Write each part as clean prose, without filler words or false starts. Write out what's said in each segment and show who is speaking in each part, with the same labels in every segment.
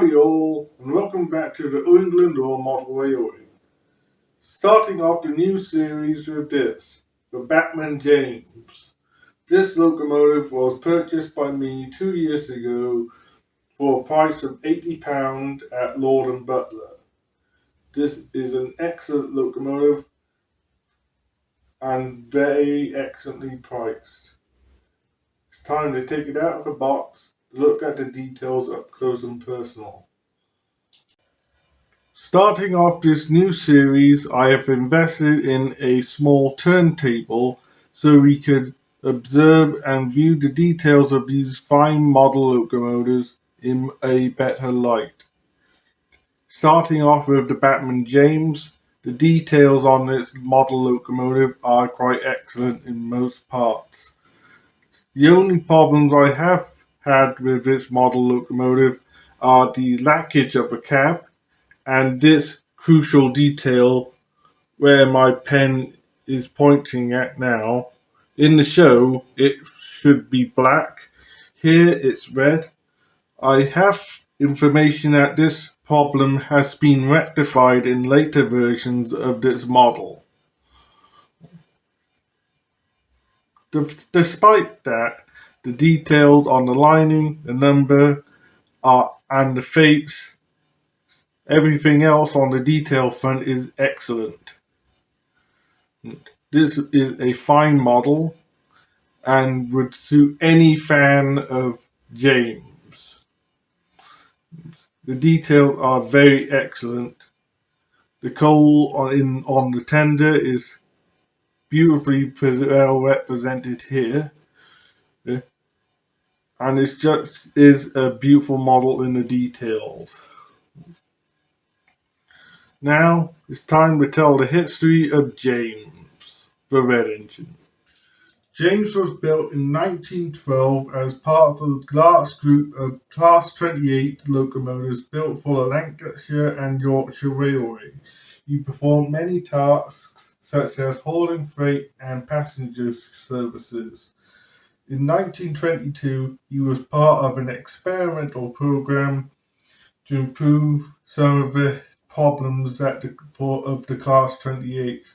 Speaker 1: Howdy all, and welcome back to the New England or Model Railway. Starting off the new series with the Bachmann James. This locomotive was purchased by me 2 years ago for a price of £80 at Lord and Butler. This is an excellent locomotive and very excellently priced. It's time to take it out of the box, look at the details up close and personal. Starting off this new series, I have invested in a small turntable so we could observe and view the details of these fine model locomotives in a better light. Starting off with the Bachmann James, the details on this model locomotive are quite excellent in most parts. The only problems I have had with this model locomotive are the lackage of the cab and this crucial detail where my pen is pointing at now. In the show, it should be black. Here it's red. I have information that this problem has been rectified in later versions of this model. Despite that, the details on the lining, the number, and the face, everything else on the detail front is excellent. This is a fine model and would suit any fan of James. The details are very excellent. The coal on the tender is beautifully well represented here, and it just is a beautiful model in the details. Now it's time to tell the history of James, the red engine. James was built in 1912 as part of the last group of Class 28 locomotives built for the Lancashire and Yorkshire Railway. He performed many tasks such as hauling freight and passenger services. In 1922, he was part of an experimental program to improve some of the problems of the Class 28.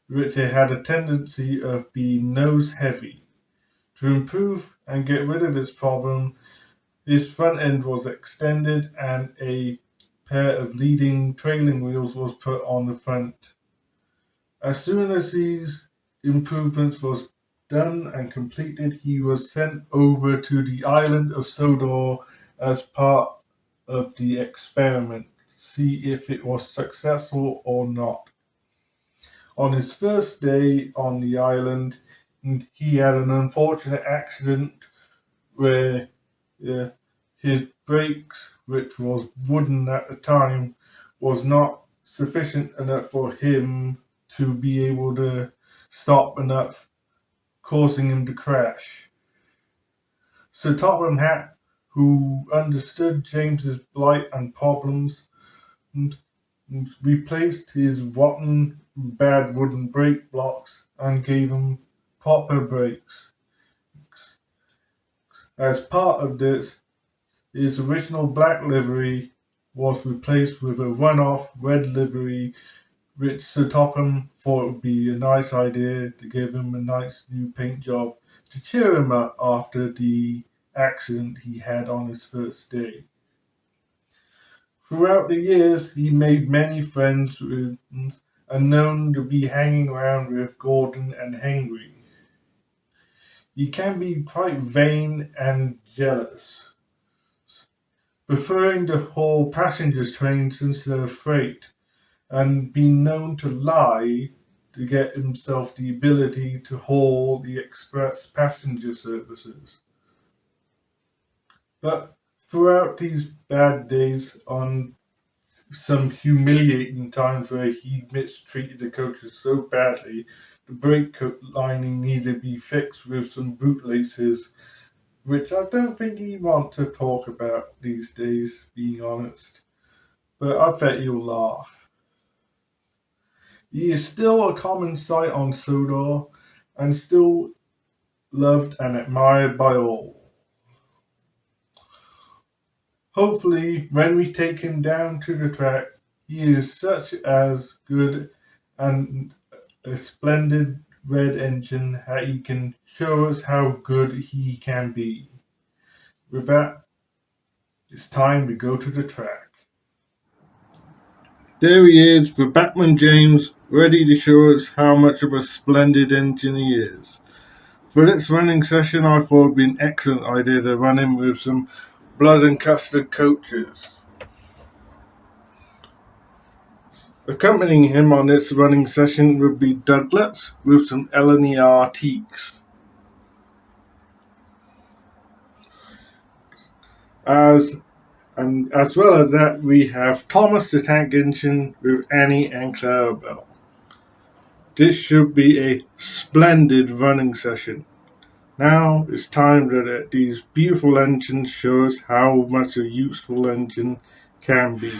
Speaker 1: Which they had a tendency of being nose heavy. To improve and get rid of this problem, his front end was extended and a pair of leading trailing wheels was put on the front. As soon as these improvements was done and completed, he was sent over to the island of Sodor as part of the experiment, see if it was successful or not. On his first day on the island, he had an unfortunate accident where his brakes, which was wooden at the time, was not sufficient enough for him to be able to stop enough, causing him to crash. Sir Topham Hatt, who understood James's plight and problems, replaced his rotten, bad wooden brake blocks and gave him proper brakes. As part of this, his original black livery was replaced with a runoff red livery, which Sir Topham thought would be a nice idea to give him a nice new paint job to cheer him up after the accident he had on his first day. Throughout the years, he made many friends and known to be hanging around with Gordon and Henry. He can be quite vain and jealous, preferring to haul passengers trains instead of freight, and being known to lie to get himself the ability to haul the express passenger services. But throughout these bad days, on some humiliating times where he mistreated the coaches so badly, the brake lining needed to be fixed with some bootlaces, which I don't think he wants to talk about these days, being honest. But I bet you'll laugh. He is still a common sight on Sodor and still loved and admired by all. Hopefully, when we take him down to the track, he is such as good and a splendid red engine that he can show us how good he can be. With that, it's time to go to the track. There he is, the Bachmann James, ready to show us how much of a splendid engine he is. For this running session, I thought it would be an excellent idea to run him with some blood and custard coaches. Accompanying him on this running session would be Douglas with some LNER teaks. As well as that, we have Thomas the Tank Engine with Annie and Clarabelle. This should be a splendid running session. Now it's time that these beautiful engines show us how much a useful engine can be.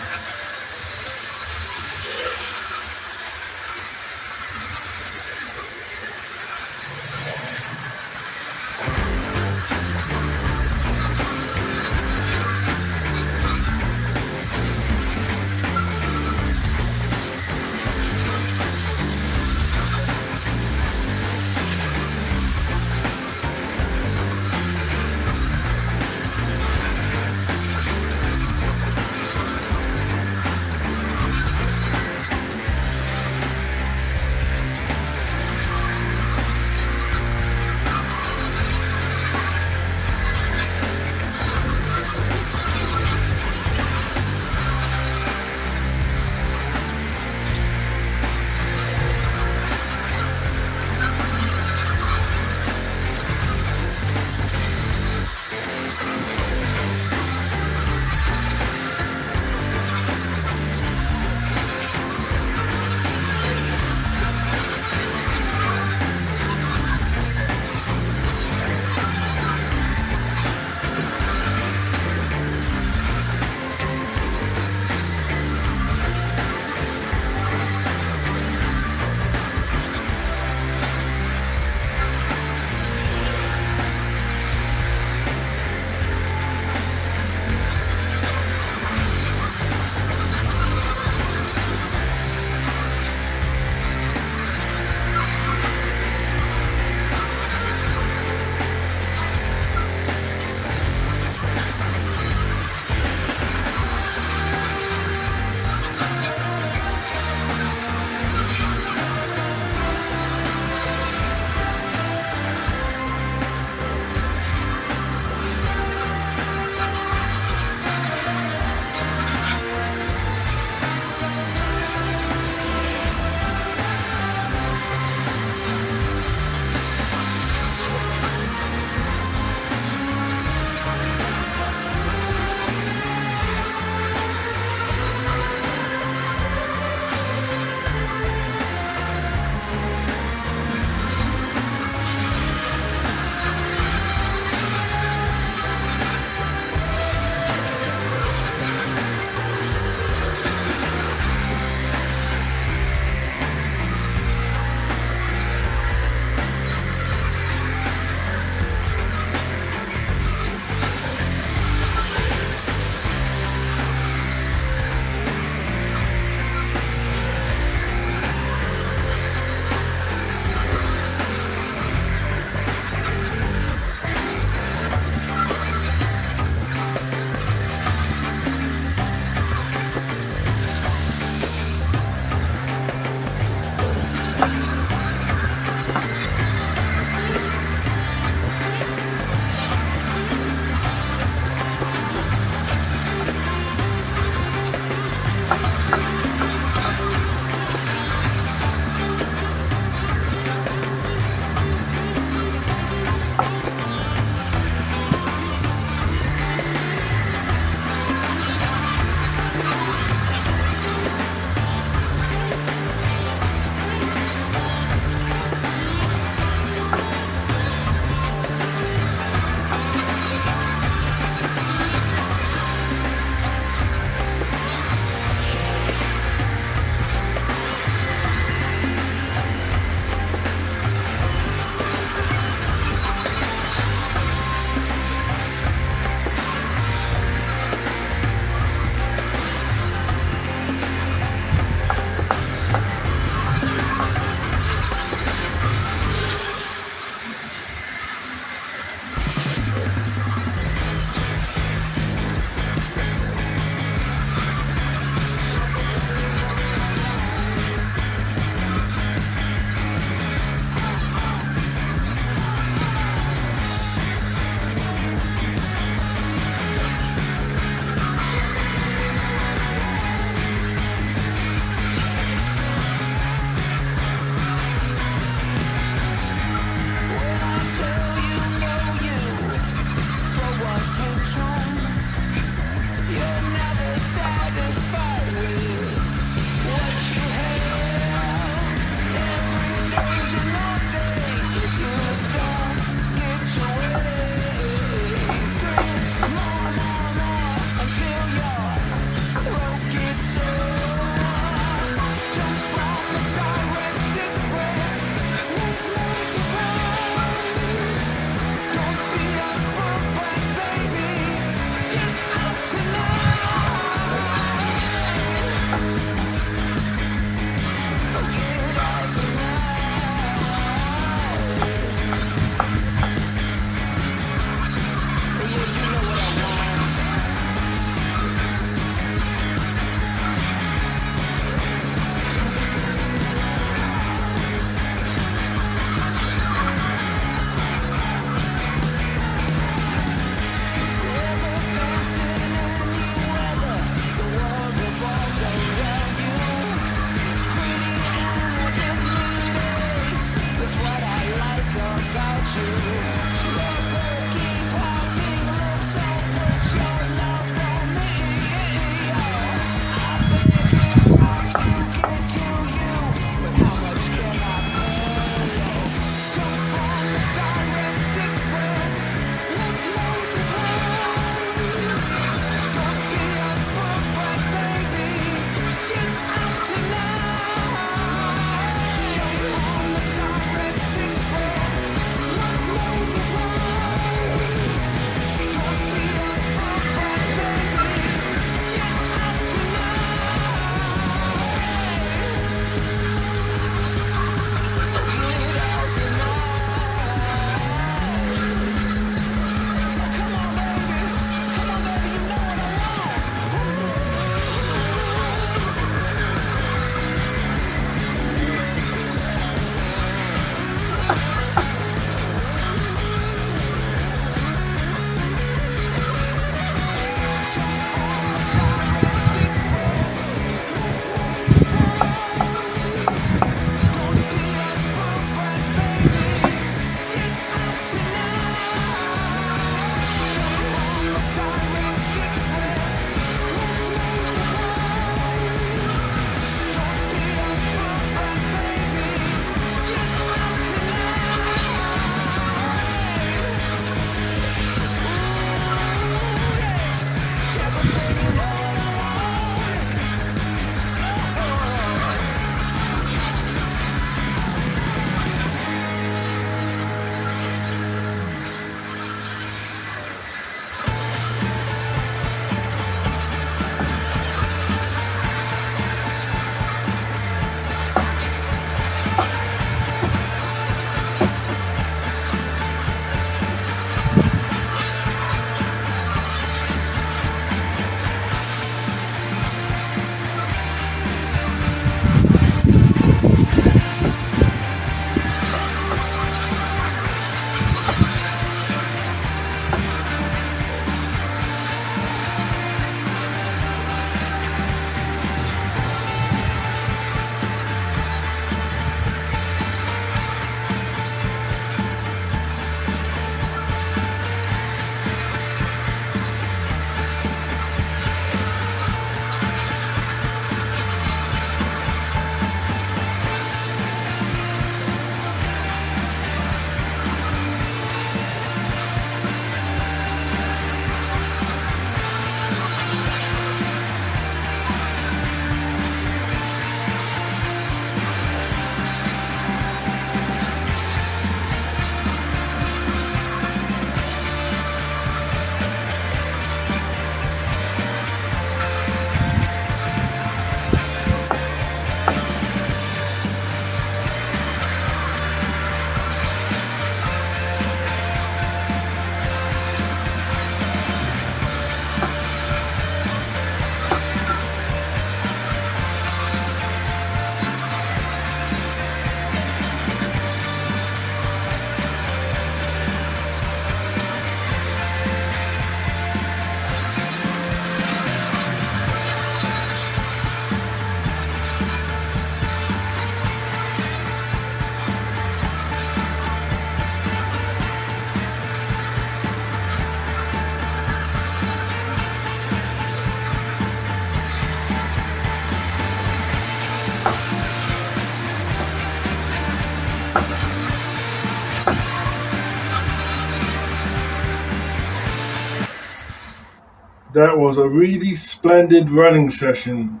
Speaker 1: that was a really splendid running session.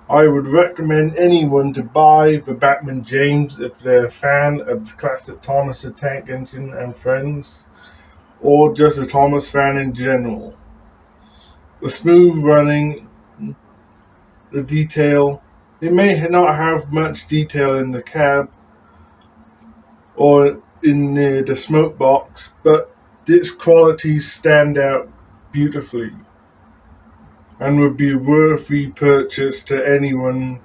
Speaker 1: I would recommend anyone to buy the Bachmann James if they're a fan of the classic Thomas the Tank Engine and Friends, or just a Thomas fan in general. The smooth running, the detail. It may not have much detail in the cab or in the smoke box, but its qualities stand out beautifully and would be a worthy purchase to anyone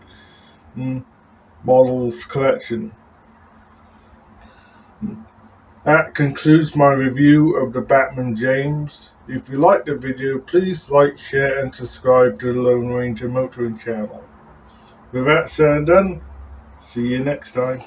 Speaker 1: model's collection. That concludes my review of the Bachmann James. If you liked the video, please like, share and subscribe to the Lone Ranger Motoring channel. With that said and done, see you next time.